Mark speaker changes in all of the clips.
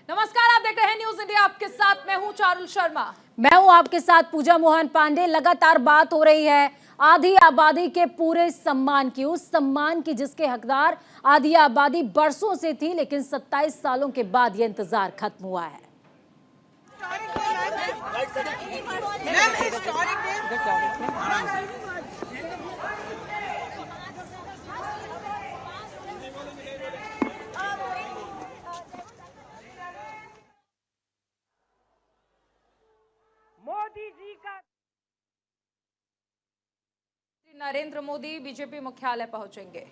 Speaker 1: नमस्कार, आप देख रहे हैं न्यूज इंडिया। आपके साथ मैं हूं चारुल शर्मा।
Speaker 2: मैं हूं आपके साथ पूजा मोहन पांडे। लगातार बात हो रही है आधी आबादी के पूरे सम्मान की, उस सम्मान की जिसके हकदार आधी आबादी बरसों से थी, लेकिन 27 सालों के बाद ये इंतजार खत्म हुआ है।
Speaker 3: मोदी जी का
Speaker 1: नरेंद्र मोदी बीजेपी मुख्यालय पहुंचेंगे।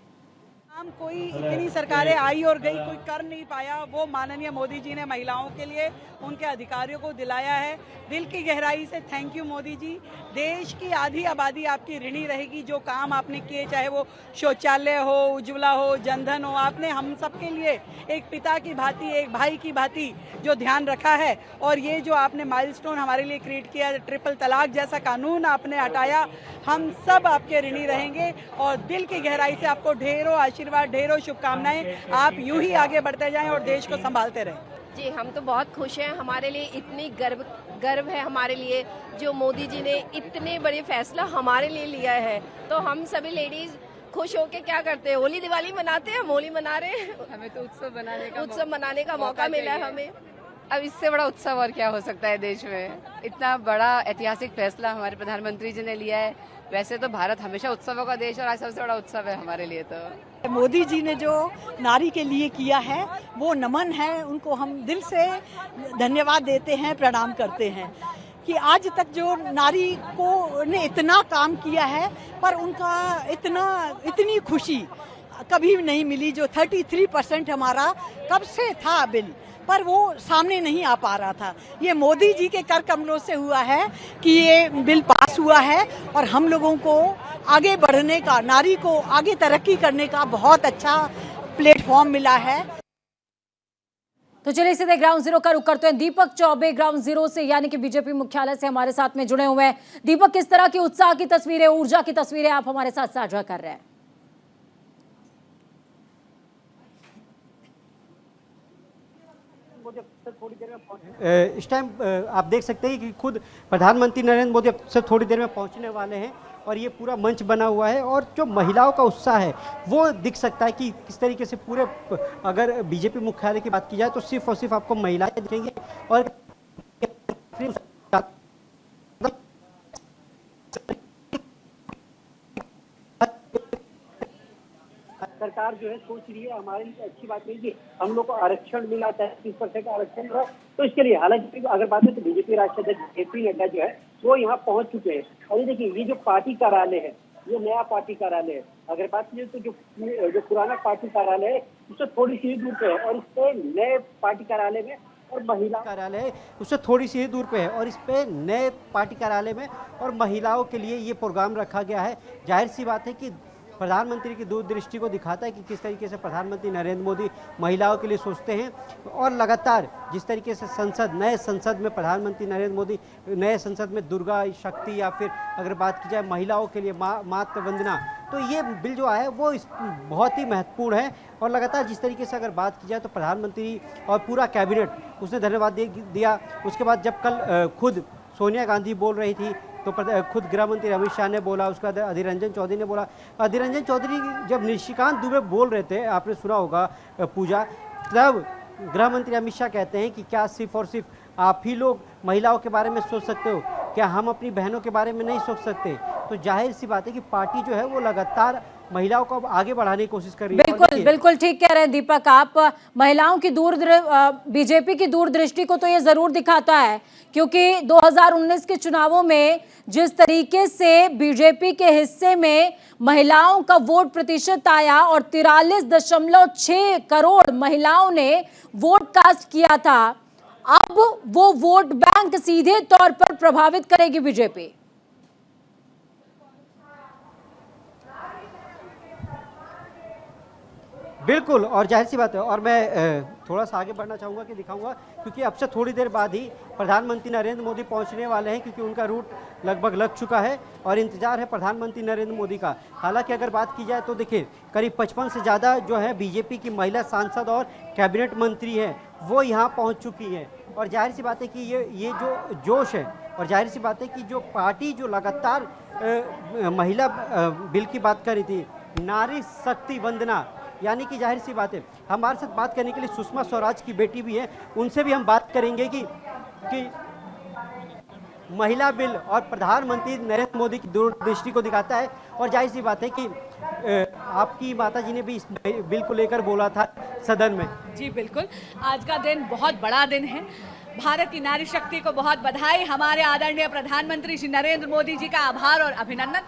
Speaker 3: काम कोई इतनी सरकारें आई और गई, कोई कर नहीं पाया, वो माननीय मोदी जी ने महिलाओं के लिए, उनके अधिकारियों को दिलाया है। दिल की गहराई से थैंक यू मोदी जी। देश की आधी आबादी आपकी ऋणी रहेगी। जो काम आपने किए, चाहे वो शौचालय हो, उज्ज्वला हो, जनधन हो, आपने हम सबके लिए एक पिता की भांति, एक भाई की भांति जो ध्यान रखा है। और ये जो आपने माइलस्टोन हमारे लिए क्रिएट किया, ट्रिपल तलाक जैसा कानून आपने हटाया, हम सब आपके ऋणी रहेंगे। और दिल की गहराई से आपको ढेरों आशीर्वाद, ढेरों शुभकामनाएं। आप यूं ही आगे बढ़ते जाएं और देश को संभालते रहें।
Speaker 4: जी, हम तो बहुत खुश हैं। हमारे लिए इतनी गर्व है हमारे लिए, जो मोदी जी ने इतने बड़े फैसला हमारे लिए लिया है। तो हम सभी लेडीज खुश होके क्या करते हैं, होली दिवाली मनाते हैं, हम होली मना रहे हैं।
Speaker 5: हमें तो उत्सव
Speaker 4: मनाने का मौका मिला है हमें।
Speaker 5: अब इससे बड़ा उत्सव और क्या हो सकता है देश में। इतना बड़ा ऐतिहासिक फैसला हमारे प्रधानमंत्री जी ने लिया है। वैसे तो भारत हमेशा उत्सवों का देश, और आज सबसे बड़ा उत्सव है हमारे लिए। तो
Speaker 3: मोदी जी ने जो नारी के लिए किया है वो नमन है, उनको हम दिल से धन्यवाद देते हैं, प्रणाम करते हैं कि आज तक जो नारी को ने इतना काम किया है, पर उनका इतनी खुशी कभी नहीं मिली। जो 33% हमारा कब से था बिल, पर वो सामने नहीं आ पा रहा था। ये मोदी जी के कर कमलों से हुआ है कि ये बिल पास हुआ है और हम लोगों को आगे बढ़ने का, नारी को आगे तरक्की करने का बहुत अच्छा प्लेटफॉर्म मिला है।
Speaker 2: तो चलिए सीधे ग्राउंड जीरो का रुख करते हैं। दीपक चौबे ग्राउंड जीरो से, यानी कि बीजेपी मुख्यालय से हमारे साथ में जुड़े हुए हैं। दीपक, किस तरह की उत्साह की तस्वीरें, ऊर्जा की तस्वीरें आप हमारे साथ साझा कर रहे हैं?
Speaker 6: थोड़ी देर में इस टाइम आप देख सकते हैं कि खुद प्रधानमंत्री नरेंद्र मोदी अब से थोड़ी देर में पहुंचने वाले हैं और ये पूरा मंच बना हुआ है। और जो महिलाओं का उत्साह है वो दिख सकता है कि किस तरीके से पूरे, अगर बीजेपी मुख्यालय की बात की जाए तो सिर्फ और सिर्फ आपको महिलाएं दिखेंगी। और सरकार जो है सोच रही है, हमारे लिए अच्छी बात है कि हम लोग को आरक्षण मिला, 33% आरक्षण है। तो इसके लिए हालांकि अगर बात है तो बीजेपी राष्ट्रीय अध्यक्ष जेपी नड्डा जो है वो यहाँ पहुंच चुके हैं। और ये देखिए, ये जो पार्टी कार्यालय है, ये नया पार्टी कार्यालय है। अगर बात की तो जो पुराना पार्टी कार्यालय है उससे थोड़ी सी दूर पे है, और इस पे नए पार्टी कार्यालय में और महिला कार्यालय है उससे थोड़ी सी ही दूर पे है, और इस पे नए पार्टी कार्यालय में और महिलाओं के लिए ये प्रोग्राम रखा गया है। जाहिर सी बात है कि प्रधानमंत्री की दूरदृष्टि को दिखाता है कि किस तरीके से प्रधानमंत्री नरेंद्र मोदी महिलाओं के लिए सोचते हैं। और लगातार जिस तरीके से नए संसद में प्रधानमंत्री नरेंद्र मोदी, नए संसद में दुर्गा शक्ति, या फिर अगर बात की जाए महिलाओं के लिए मातृ वंदना, तो ये बिल जो आया है वो बहुत ही महत्वपूर्ण है। और लगातार जिस तरीके से अगर बात की जाए तो प्रधानमंत्री और पूरा कैबिनेट उसने धन्यवाद दिया। उसके बाद जब कल खुद सोनिया गांधी बोल रही थी तो खुद गृह मंत्री अमित शाह ने बोला, उसके बाद अधीर रंजन चौधरी ने बोला। अधीर रंजन चौधरी जब निशिकांत दुबे बोल रहे थे, आपने सुना होगा पूजा, तब गृह मंत्री अमित शाह कहते हैं कि क्या सिर्फ और सिर्फ आप ही लोग महिलाओं के बारे में सोच सकते हो, क्या हम अपनी बहनों के बारे में नहीं सोच सकते? तो जाहिर सी बात है कि पार्टी जो है वो लगातार महिलाओं को आगे बढ़ाने की कोशिश कर रही है।
Speaker 2: बिल्कुल ठीक कह रहे हैं दीपक आप। महिलाओं की बीजेपी की दूरदृष्टि को तो ये जरूर दिखाता है, क्योंकि 2019 के चुनावों में जिस तरीके से बीजेपी के हिस्से में महिलाओं का वोट प्रतिशत आया और 43.6 करोड़ महिलाओं ने वोट कास्ट किया था, अब वो वोट बैंक सीधे तौर पर प्रभावित करेगी बीजेपी।
Speaker 6: बिल्कुल, और जाहिर सी बात है। और मैं थोड़ा सा आगे बढ़ना चाहूँगा कि दिखाऊंगा, क्योंकि अब से थोड़ी देर बाद ही प्रधानमंत्री नरेंद्र मोदी पहुंचने वाले हैं, क्योंकि उनका रूट लगभग लग चुका है और इंतजार है प्रधानमंत्री नरेंद्र मोदी का। हालांकि अगर बात की जाए तो देखिए, करीब 55 से ज़्यादा जो है बीजेपी की महिला सांसद और कैबिनेट मंत्री हैं,
Speaker 7: वो यहाँ पहुँच चुकी हैं। और जाहिर सी बात है कि ये जो जोश है, और जाहिर सी बात है कि जो पार्टी जो लगातार महिला बिल की बात कर रही थी, नारी शक्ति वंदना, यानी कि जाहिर सी बात है, हमारे साथ बात करने के लिए सुषमा स्वराज की बेटी भी है, उनसे भी हम बात करेंगे कि महिला बिल और प्रधानमंत्री नरेंद्र मोदी की दूरदृष्टि को दिखाता है। और जाहिर सी बात है कि आपकी माताजी ने भी इस बिल को लेकर बोला था सदन में।
Speaker 8: जी बिल्कुल, आज का दिन बहुत बड़ा दिन है। भारत की नारी शक्ति को बहुत बधाई, हमारे आदरणीय प्रधानमंत्री श्री नरेंद्र मोदी जी का आभार और अभिनंदन।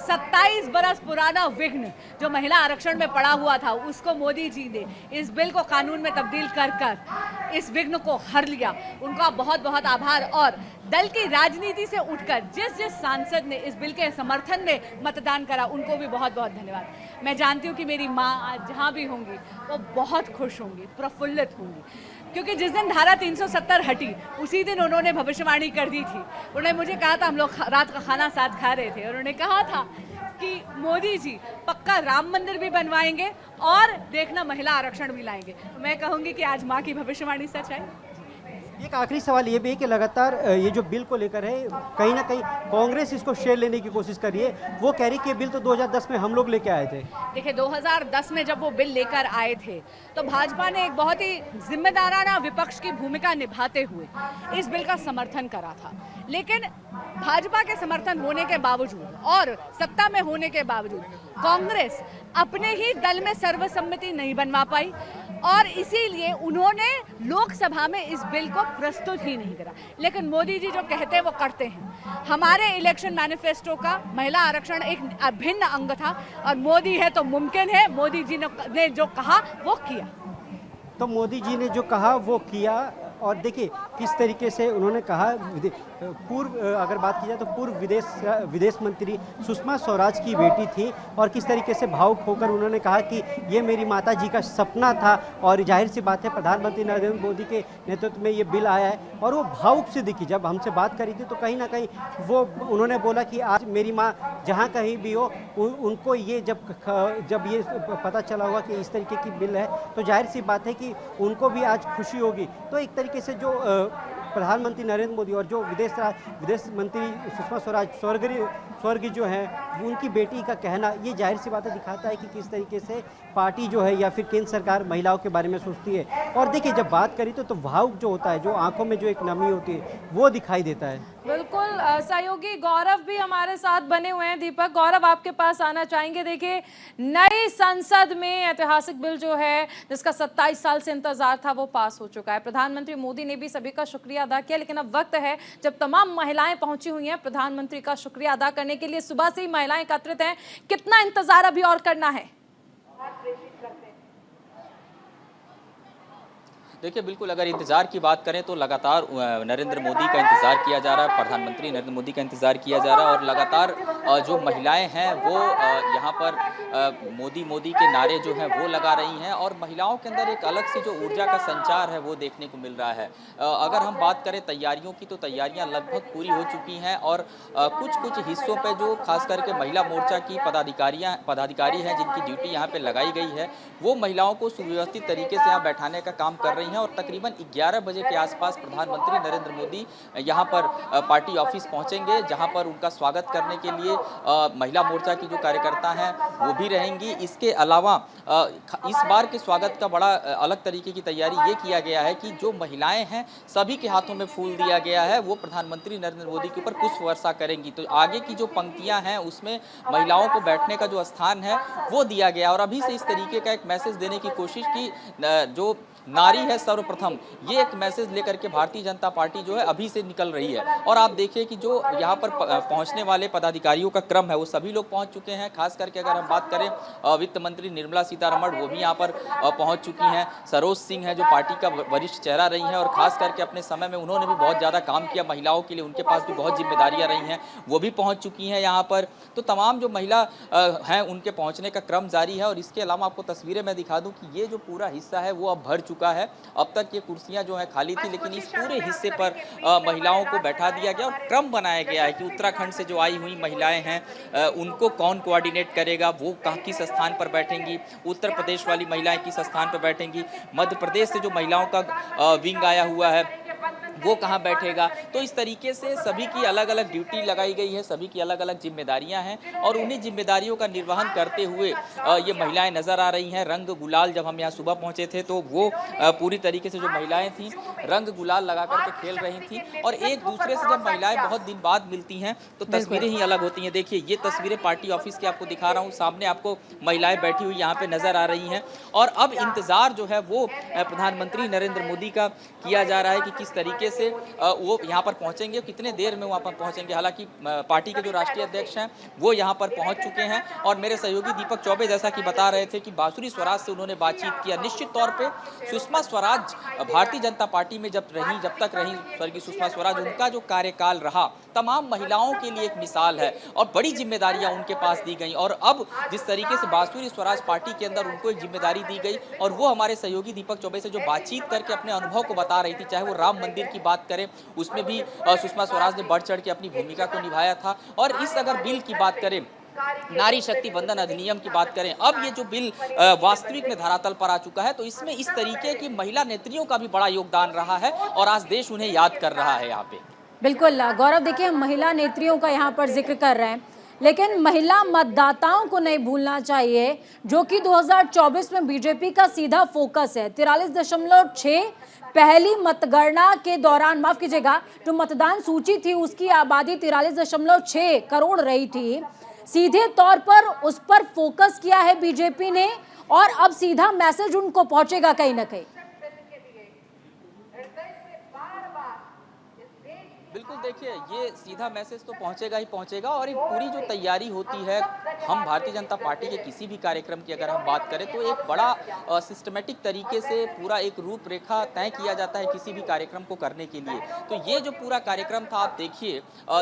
Speaker 8: 27 बरस पुराना विघ्न जो महिला आरक्षण में पड़ा हुआ था, उसको मोदी जी ने इस बिल को कानून में तब्दील कर इस विघ्न को हर लिया। उनका बहुत बहुत आभार। और दल की राजनीति से उठकर जिस सांसद ने इस बिल के समर्थन में मतदान करा, उनको भी बहुत बहुत धन्यवाद। मैं जानती हूँ कि मेरी माँ आज जहाँ भी होंगी वो बहुत खुश होंगी, प्रफुल्लित होंगी, क्योंकि जिस दिन धारा 370 हटी उसी दिन उन्होंने भविष्यवाणी कर दी थी। उन्होंने मुझे कहा था, हम लोग रात का खाना साथ खा रहे थे, और उन्होंने कहा था कि मोदी जी पक्का राम मंदिर भी बनवाएंगे और देखना महिला आरक्षण भी लाएंगे। तो मैं कहूँगी कि आज माँ की भविष्यवाणी सच है।
Speaker 7: एक आखिरी सवाल ये भी है कि लगातार ये जो बिल को लेकर है, कहीं ना कहीं कांग्रेस इसको शेयर लेने की कोशिश कर रही है। वो कह रही कि ये बिल तो 2010 में हम लोग लेके आए थे।
Speaker 8: देखिए, 2010 में जब वो बिल लेकर आए थे तो भाजपा ने एक बहुत ही जिम्मेदाराना विपक्ष की भूमिका निभाते हुए इस बिल का समर्थन करा था। लेकिन भाजपा के समर्थन होने के बावजूद और सत्ता में होने के बावजूद कांग्रेस अपने ही दल में सर्वसम्मति नहीं बनवा पाई, और इसीलिए उन्होंने लोकसभा में इस बिल को प्रस्तुत ही नहीं करा। लेकिन मोदी जी जो कहते हैं वो करते हैं। हमारे इलेक्शन मैनिफेस्टो का महिला आरक्षण एक अभिन्न अंग था, और मोदी है तो मुमकिन है। मोदी जी ने जो कहा वो किया।
Speaker 7: तो मोदी जी ने जो कहा वो किया। और देखिए किस तरीके से उन्होंने कहा, पूर्व अगर बात की जाए तो पूर्व विदेश मंत्री सुषमा स्वराज की बेटी थी, और किस तरीके से भावुक होकर उन्होंने कहा कि ये मेरी माता जी का सपना था। और जाहिर सी बात है, प्रधानमंत्री नरेंद्र मोदी के नेतृत्व में ये बिल आया है, और वो भावुक से दिखी। जब हमसे बात करी थी तो कहीं ना कहीं वो उन्होंने बोला कि आज मेरी माँ जहाँ कहीं भी हो, उनको ये जब ये पता चला होगा कि इस तरीके की बिल है, तो जाहिर सी बात है कि उनको भी आज खुशी होगी। तो एक तरीके से जो प्रधानमंत्री नरेंद्र मोदी और जो विदेश मंत्री सुषमा स्वराज स्वर्गीय जो है, उनकी बेटी का कहना, ये जाहिर सी बातें दिखाता है कि किस तरीके से पार्टी जो है या फिर केंद्र सरकार महिलाओं के बारे में सोचती है। और देखिए, जब बात करी तो भावुक जो होता है, जो आंखों में जो एक नमी होती है, वो दिखाई देता है।
Speaker 1: बिल्कुल। सहयोगी गौरव भी हमारे साथ बने हुए हैं। दीपक, गौरव आपके पास आना चाहेंगे। देखिए, नई संसद में ऐतिहासिक बिल जो है, जिसका 27 साल से इंतजार था, वो पास हो चुका है। प्रधानमंत्री मोदी ने भी सभी का शुक्रिया अदा किया, लेकिन अब वक्त है जब तमाम महिलाएं पहुंची हुई हैं प्रधानमंत्री का शुक्रिया अदा करने के लिए। सुबह से ही महिलाएं एकत्रित हैं, कितना इंतजार अभी और करना है?
Speaker 9: देखिए, बिल्कुल अगर इंतज़ार की बात करें तो लगातार नरेंद्र मोदी का इंतज़ार किया जा रहा है, प्रधानमंत्री नरेंद्र मोदी का इंतज़ार किया जा रहा है, और लगातार जो महिलाएं हैं वो यहाँ पर मोदी के नारे जो हैं वो लगा रही हैं, और महिलाओं के अंदर एक अलग सी जो ऊर्जा का संचार है वो देखने को मिल रहा है। अगर हम बात करें तैयारियों की, तो तैयारियाँ लगभग पूरी हो चुकी हैं, और कुछ हिस्सों पर जो खास करके महिला मोर्चा की पदाधिकारी हैं, जिनकी ड्यूटी यहाँ पर लगाई गई है, वो महिलाओं को सुव्यवस्थित तरीके से यहाँ बैठाने का काम कर रही हैं। और तकरीबन 11 बजे के आसपास प्रधानमंत्री नरेंद्र मोदी यहाँ पर पार्टी ऑफिस पहुँचेंगे, जहाँ पर उनका स्वागत करने के लिए महिला मोर्चा की जो कार्यकर्ता हैं वो भी रहेंगी। इसके अलावा इस बार के स्वागत का बड़ा अलग तरीके की तैयारी ये किया गया है कि जो महिलाएं हैं सभी के हाथों में फूल दिया गया है, वो प्रधानमंत्री नरेंद्र मोदी के ऊपर पुष्प वर्षा करेंगी। तो आगे की जो पंक्तियां हैं उसमें महिलाओं को बैठने का जो स्थान है वो दिया गया, और अभी से इस तरीके का एक मैसेज देने की कोशिश की, जो नारी है सर्वप्रथम, ये एक मैसेज लेकर के भारतीय जनता पार्टी जो है अभी से निकल रही है। और आप देखिए कि जो यहाँ पर पहुँचने वाले पदाधिकारियों का क्रम है वो सभी लोग पहुँच चुके हैं। खास करके अगर हम बात करें वित्त मंत्री निर्मला सीतारमण, वो भी यहाँ पर पहुँच चुकी हैं। सरोज सिंह है जो पार्टी का वरिष्ठ चेहरा रही हैं, और खास करके अपने समय में उन्होंने भी बहुत ज़्यादा काम किया महिलाओं के लिए, उनके पास भी बहुत जिम्मेदारियाँ रही हैं, वो भी पहुँच चुकी हैं यहाँ पर। तो तमाम जो महिला हैं उनके पहुँचने का क्रम जारी है। और इसके अलावा आपको तस्वीरें मैं दिखा दूँ कि ये जो पूरा हिस्सा है वो अब भर चुका चुका है। अब तक ये कुर्सियां जो है खाली थी, लेकिन इस पूरे हिस्से पर महिलाओं को बैठा दिया गया और क्रम बनाया गया है कि उत्तराखंड से जो आई हुई महिलाएं हैं उनको कौन कोऑर्डिनेट करेगा, वो किस स्थान पर बैठेंगी, उत्तर प्रदेश वाली महिलाएं किस स्थान पर बैठेंगी, मध्य प्रदेश से जो महिलाओं का विंग आया हुआ है वो कहाँ बैठेगा। तो इस तरीके से सभी की अलग अलग ड्यूटी लगाई गई है, सभी की अलग अलग जिम्मेदारियां हैं और उन्हीं जिम्मेदारियों का निर्वहन करते हुए ये महिलाएं नजर आ रही हैं। रंग गुलाल, जब हम यहाँ सुबह पहुंचे थे तो वो पूरी तरीके से जो महिलाएं थी रंग गुलाल लगा करके खेल रही थी और एक दूसरे से जब महिलाएं बहुत दिन बाद मिलती हैं तो तस्वीरें ही अलग होती हैं। देखिए ये तस्वीरें पार्टी ऑफिस की आपको दिखा रहा हूँ, सामने आपको महिलाएं बैठी हुई यहाँ पे नजर आ रही हैं और अब इंतजार जो है वो प्रधानमंत्री नरेंद्र मोदी का किया जा रहा है कि किस तरीके से वो यहाँ पर पहुंचेंगे, कितने देर में वहाँ पर पहुंचेंगे। हालांकि पार्टी के जो राष्ट्रीय अध्यक्ष हैं वो यहाँ पर पहुंच चुके हैं और मेरे सहयोगी दीपक चौबे जैसा कि बता रहे थे कि बांसुरी स्वराज से उन्होंने बातचीत किया। निश्चित तौर पे सुषमा स्वराज भारतीय जनता पार्टी में जब तक रही स्वर्गीय सुषमा स्वराज, उनका जो कार्यकाल रहा तमाम महिलाओं के लिए एक मिसाल है और बड़ी जिम्मेदारियां उनके पास दी गई और अब जिस तरीके से बांसुरी स्वराज पार्टी के अंदर उनको एक जिम्मेदारी दी गई और वो हमारे सहयोगी दीपक चौबे से जो बातचीत करके अपने अनुभव को बता रही थी, चाहे वो राम मंदिर की बात करें उसमें भी सुषमा स्वराज ने बढ़ चढ़ के अपनी भूमिका को निभाया था और इस अगर बिल की बात करें, नारी शक्ति वंदन अधिनियम की बात करें, अब ये जो बिल वास्तविक में धरातल पर आ चुका है तो इसमें इस तरीके की महिला नेत्रियों का भी बड़ा योगदान रहा है और आज देश उन्हें याद कर रहा है। यहाँ पे
Speaker 2: बिल्कुल गौरव, देखिए हम महिला नेत्रियों का यहाँ पर जिक्र कर रहे हैं लेकिन महिला मतदाताओं को नहीं भूलना चाहिए जो कि 2024 में बीजेपी का सीधा फोकस है। 43.6 पहली मतगणना के दौरान, माफ कीजिएगा, जो मतदान सूची थी उसकी आबादी 43.6 करोड़ रही थी। सीधे तौर पर उस पर फोकस किया है बीजेपी ने और अब सीधा मैसेज उनको पहुंचेगा कहीं ना कहीं।
Speaker 9: बिल्कुल, देखिए ये सीधा मैसेज तो पहुंचेगा ही पहुंचेगा और एक पूरी जो तैयारी होती है, हम भारतीय जनता पार्टी के किसी भी कार्यक्रम की अगर हम बात करें तो एक बड़ा सिस्टमेटिक तरीके से पूरा एक रूपरेखा तय किया जाता है किसी भी कार्यक्रम को करने के लिए। तो ये जो पूरा कार्यक्रम था आप देखिए,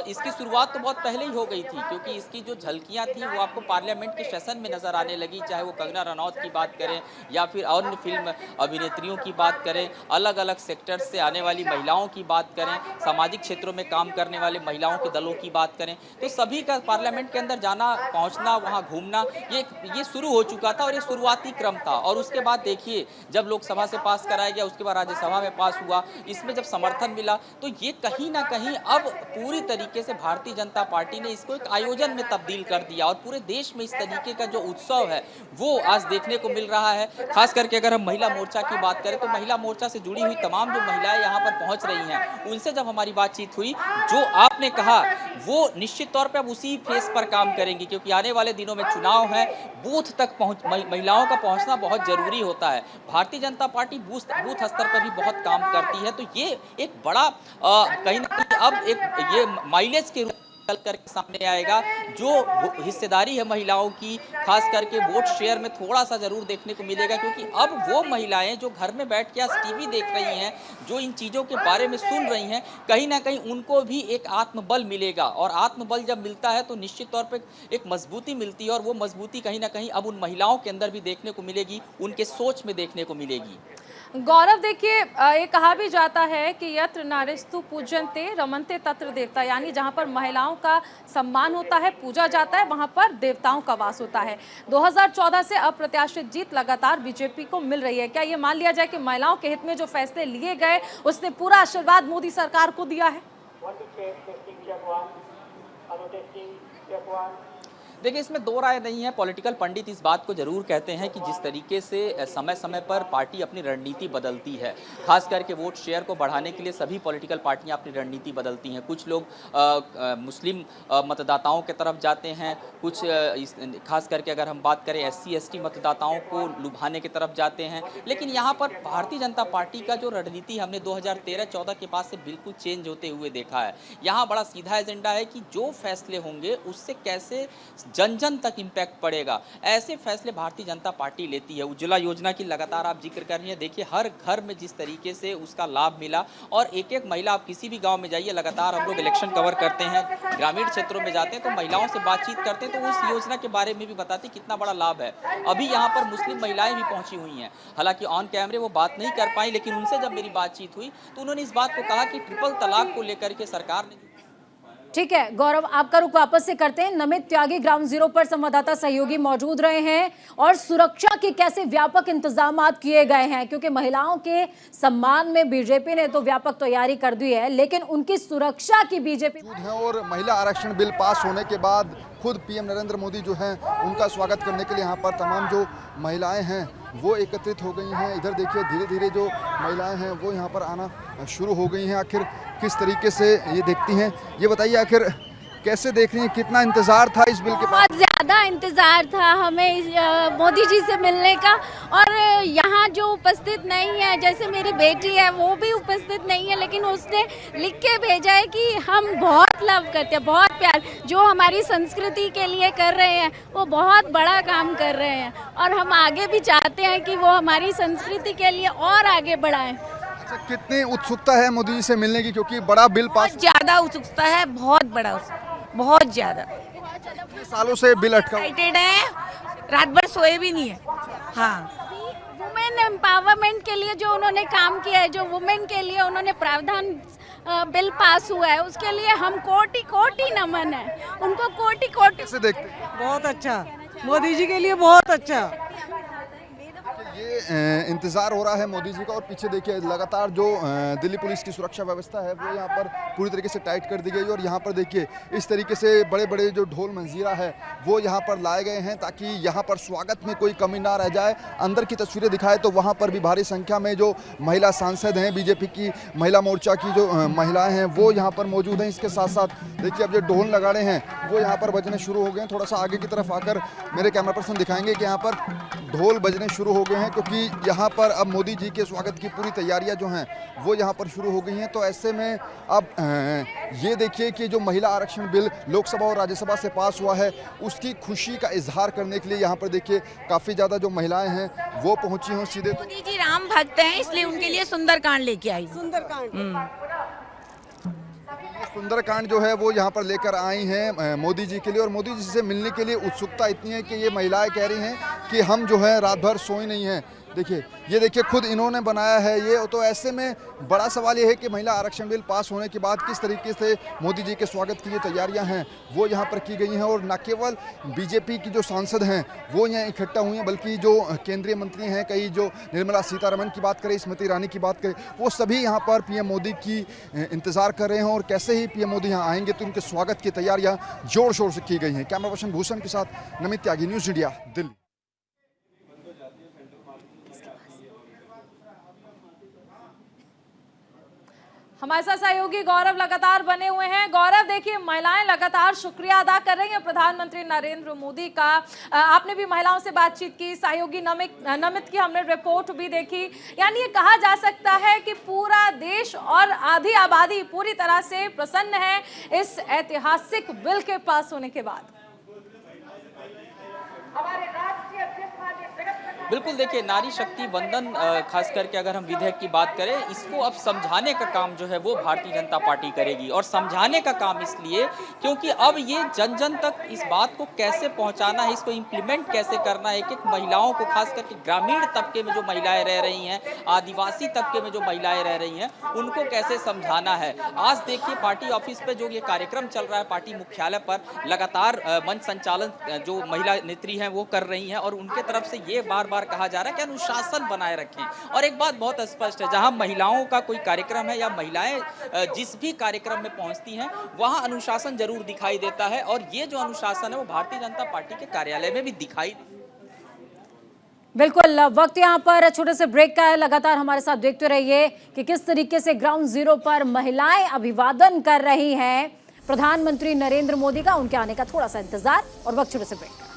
Speaker 9: इसकी शुरुआत तो बहुत पहले ही हो गई थी क्योंकि इसकी जो झलकियाँ थी वो आपको पार्लियामेंट के सेशन में नजर आने लगी, चाहे वो कंगना रनौत की बात करें या फिर अन्य फिल्म अभिनेत्रियों की बात करें, अलग अलग सेक्टर्स से आने वाली महिलाओं की बात करें, सामाजिक क्षेत्रों में काम करने वाले महिलाओं के दलों की बात करें, तो सभी का पार्लियामेंट के अंदर जाना, पहुंचना, वहां घूमना ये शुरू हो चुका था और ये शुरुआती क्रम था। और उसके बाद देखिए जब लोकसभा से पास कराया गया, उसके बाद राज्यसभा में पास हुआ, इसमें जब समर्थन मिला तो ये कहीं ना कहीं अब पूरी तरीके से भारतीय जनता पार्टी ने इसको एक आयोजन में तब्दील कर दिया और पूरे देश में इस तरीके का जो उत्सव है वो आज देखने को मिल रहा है। खास करके अगर हम महिला मोर्चा की बात करें तो महिला मोर्चा से जुड़ी हुई तमाम जो महिलाएं यहाँ पर पहुंच रही हैं, उनसे जब हमारी बातचीत हुई, जो आपने कहा वो निश्चित तौर पे अब उसी फेस पर काम करेंगी क्योंकि आने वाले दिनों में चुनाव है, बूथ तक महिलाओं का पहुंचना बहुत जरूरी होता है। भारतीय जनता पार्टी बूथ स्तर पर भी बहुत काम करती है, तो ये एक बड़ा कहीं ना कहीं अब एक ये माइलेज के रूप चल करके सामने आएगा। जो हिस्सेदारी है महिलाओं की, खास करके वोट शेयर में थोड़ा सा जरूर देखने को मिलेगा क्योंकि अब वो महिलाएं जो घर में बैठ के आज टीवी देख रही हैं, जो इन चीज़ों के बारे में सुन रही हैं, कहीं ना कहीं उनको भी एक आत्मबल मिलेगा और आत्मबल जब मिलता है तो निश्चित तौर पे एक मजबूती मिलती है और वो मजबूती कहीं ना कहीं अब उन महिलाओं के अंदर भी देखने को मिलेगी, उनके सोच में देखने को मिलेगी।
Speaker 1: गौरव, देखिए ये कहा भी जाता है कि यत्र नारीस्तु पूजन्ते रमन्ते तत्र देवता, यानी जहाँ पर महिलाओं का सम्मान होता है, पूजा जाता है, वहाँ पर देवताओं का वास होता है। 2014 से अप्रत्याशित जीत लगातार बीजेपी को मिल रही है। क्या ये मान लिया जाए कि महिलाओं के हित में जो फैसले लिए गए उसने पूरा आशीर्वाद मोदी सरकार को दिया है?
Speaker 9: देखिए इसमें दो राय नहीं है। पॉलिटिकल पंडित इस बात को जरूर कहते हैं कि जिस तरीके से समय समय पर पार्टी अपनी रणनीति बदलती है, खास करके वोट शेयर को बढ़ाने के लिए सभी पॉलिटिकल पार्टियां अपनी रणनीति बदलती हैं। कुछ लोग मुस्लिम मतदाताओं के तरफ जाते हैं, कुछ खास करके अगर हम बात करें SC ST मतदाताओं को लुभाने की तरफ जाते हैं। लेकिन यहाँ पर भारतीय जनता पार्टी का जो रणनीति हमने 2013-14 के बाद से बिल्कुल चेंज होते हुए देखा है। यहाँ बड़ा सीधा एजेंडा है कि जो फैसले होंगे उससे कैसे जन जन तक इम्पैक्ट पड़ेगा। ऐसे फैसले भारतीय जनता पार्टी लेती है। उज्ज्वला योजना की लगातार आप जिक्र कर रही हैं, देखिए हर घर में जिस तरीके से उसका लाभ मिला और एक एक महिला, आप किसी भी गाँव में जाइए, लगातार हम लोग इलेक्शन कवर करते हैं, ग्रामीण क्षेत्रों में जाते हैं तो महिलाओं से बातचीत करते हैं तो उस योजना के बारे में भी बताते कितना बड़ा लाभ है। अभी यहाँ पर मुस्लिम महिलाएं भी पहुंची हुई हैं, हालांकि ऑन कैमरे वो बात नहीं कर पाई, लेकिन उनसे जब मेरी बातचीत हुई तो उन्होंने इस बात को कहा कि ट्रिपल तलाक को लेकर के सरकार ने।
Speaker 2: ठीक है गौरव, आपका रुख वापस से करते हैं। नमित त्यागी ग्राउंड जीरो पर संवाददाता सहयोगी मौजूद रहे हैं और सुरक्षा के कैसे व्यापक इंतजाम किए गए हैं, क्योंकि महिलाओं के सम्मान में बीजेपी ने तो व्यापक तैयारी कर दी है, लेकिन उनकी सुरक्षा की बीजेपी
Speaker 10: है। और महिला आरक्षण बिल पास होने के बाद खुद पीएम नरेंद्र मोदी जो हैं उनका स्वागत करने के लिए यहाँ पर तमाम जो महिलाएं हैं वो एकत्रित हो गई हैं। इधर देखिए धीरे धीरे जो महिलाएं हैं वो यहाँ पर आना शुरू हो गई हैं। आखिर किस तरीके से ये देखती हैं, ये बताइए, आखिर कैसे देख रही हैं, कितना इंतजार था इस बिल के पास?
Speaker 11: बहुत ज़्यादा इंतज़ार था हमें मोदी जी से मिलने का, और यहाँ जो उपस्थित नहीं है, जैसे मेरी बेटी है वो भी उपस्थित नहीं है, लेकिन उसने लिख के भेजा है कि हम बहुत लव करते हैं, बहुत प्यार, जो हमारी संस्कृति के लिए कर रहे हैं वो बहुत बड़ा काम कर रहे हैं, और हम आगे भी चाहते हैं कि वो हमारी संस्कृति के लिए और आगे बढ़ाएं।
Speaker 10: अच्छा, कितनी उत्सुकता है मोदी जी से मिलने की, क्योंकि बड़ा बिल पास?
Speaker 12: बहुत ज़्यादा उत्सुकता है, बहुत बड़ा, बहुत ज़्यादा।
Speaker 10: कितने सालों से बिल अटका?
Speaker 12: एक्साइटेड है, रात भर सोए भी नहीं है। हाँ,
Speaker 11: वुमेन एम्पावरमेंट के लिए जो उन्होंने काम किया है, जो वुमेन के लिए उन्होंने प्रावधान बिल पास हुआ है, उसके लिए हम कोटि कोटि नमन है उनको, कोटि कोटि।
Speaker 10: कैसे देखते हैं?
Speaker 3: बहुत अच्छा, मोदी जी के लिए बहुत अच्छा।
Speaker 10: ये इंतज़ार हो रहा है मोदी जी का, और पीछे देखिए लगातार जो दिल्ली पुलिस की सुरक्षा व्यवस्था है वो यहाँ पर पूरी तरीके से टाइट कर दी गई, और यहाँ पर देखिए इस तरीके से बड़े बड़े जो ढोल मंजीरा है वो यहाँ पर लाए गए हैं ताकि यहाँ पर स्वागत में कोई कमी ना रह जाए। अंदर की तस्वीरें दिखाए तो वहाँ पर भी भारी संख्या में जो महिला सांसद हैं, बीजेपी की महिला मोर्चा की जो महिलाएँ हैं वो यहाँ पर मौजूद हैं। इसके साथ साथ देखिए अब जो ढोल नगाड़े हैं वो यहाँ पर बजने शुरू हो गए हैं। थोड़ा सा आगे की तरफ आकर मेरे कैमरा पर्सन दिखाएंगे कि यहाँ पर ढोल बजने शुरू हो गए हैं, क्योंकि यहाँ पर अब मोदी जी के स्वागत की पूरी तैयारियां जो हैं वो यहाँ पर शुरू हो गई हैं। तो ऐसे में अब ये देखिए कि जो महिला आरक्षण बिल लोकसभा और राज्यसभा से पास हुआ है उसकी खुशी का इजहार करने के लिए यहाँ पर देखिए काफ़ी ज़्यादा जो महिलाएं हैं वो पहुँची हों सीधे।
Speaker 12: मोदी जी राम भक्त हैं, इसलिए उनके लिए सुंदरकांड लेके आई।
Speaker 10: सुंदरकांड जो है वो यहाँ पर लेकर आई हैं मोदी जी के लिए, और मोदी जी से मिलने के लिए उत्सुकता इतनी है कि ये महिलाएं कह रही हैं कि हम जो है रात भर सोई नहीं हैं। देखिए ये देखिए खुद इन्होंने बनाया है ये। तो ऐसे में बड़ा सवाल ये है कि महिला आरक्षण बिल पास होने के बाद किस तरीके से मोदी जी के स्वागत की जो तैयारियां हैं वो यहाँ पर की गई हैं। और न केवल बीजेपी की जो सांसद हैं वो यहाँ इकट्ठा हुई हैं, बल्कि जो केंद्रीय मंत्री हैं, कई जो निर्मला सीतारमण की बात करें, स्मृति ईरानी की बात करें, वो सभी यहाँ पर पीएम मोदी की इंतज़ार कर रहे हैं। और कैसे ही पीएम मोदी यहाँ आएंगे तो उनके स्वागत की तैयारियाँ जोर शोर से की गई हैं। कैमरा पर्सन भूषण के साथ नमित त्यागी, न्यूज़ इंडिया, दिल्ली।
Speaker 1: हमारे साथ सहयोगी गौरव लगातार बने हुए हैं। गौरव, देखिए महिलाएं लगातार शुक्रिया अदा कर रही हैं प्रधानमंत्री नरेंद्र मोदी का। आपने भी महिलाओं से बातचीत की, सहयोगी नमित की हमने रिपोर्ट भी देखी। यानी ये कहा जा सकता है कि पूरा देश और आधी आबादी पूरी तरह से प्रसन्न है इस ऐतिहासिक बिल के पास होने के बाद।
Speaker 9: बिल्कुल, देखिए नारी शक्ति वंदन खास करके अगर हम विधेयक की बात करें, इसको अब समझाने का काम जो है वो भारतीय जनता पार्टी करेगी। और समझाने का काम इसलिए क्योंकि अब ये जन जन तक इस बात को कैसे पहुंचाना है, इसको इम्प्लीमेंट कैसे करना है, एक एक महिलाओं को, खास करके ग्रामीण तबके में जो महिलाएं रह रही हैं, आदिवासी तबके में जो महिलाएं रह रही हैं, उनको कैसे समझाना है। आज देखिए पार्टी ऑफिस पे जो ये कार्यक्रम चल रहा है, पार्टी मुख्यालय पर लगातार मंच संचालन जो महिला नेत्री हैं वो कर रही हैं, और उनके तरफ से ये बार बार कहा जा रहा है कि अनुशासन बनाए रखें। और एक बात बहुत स्पष्ट है, जहां महिलाओं का कोई कार्यक्रम है या महिलाएं जिस भी कार्यक्रम में पहुंचती हैं वहां अनुशासन जरूर दिखाई देता है, और ये जो अनुशासन है वो भारतीय जनता पार्टी के कार्यालय में भी दिखाई।
Speaker 2: बिल्कुल, वक्त यहाँ पर छोटे से ब्रेक का है। लगातार हमारे साथ देखते रहिए कि किस तरीके से ग्राउंड जीरो पर महिलाएं अभिवादन कर रही हैं प्रधानमंत्री नरेंद्र मोदी का। उनके आने का थोड़ा सा इंतजार, और वक्त छोटे से ब्रेक का।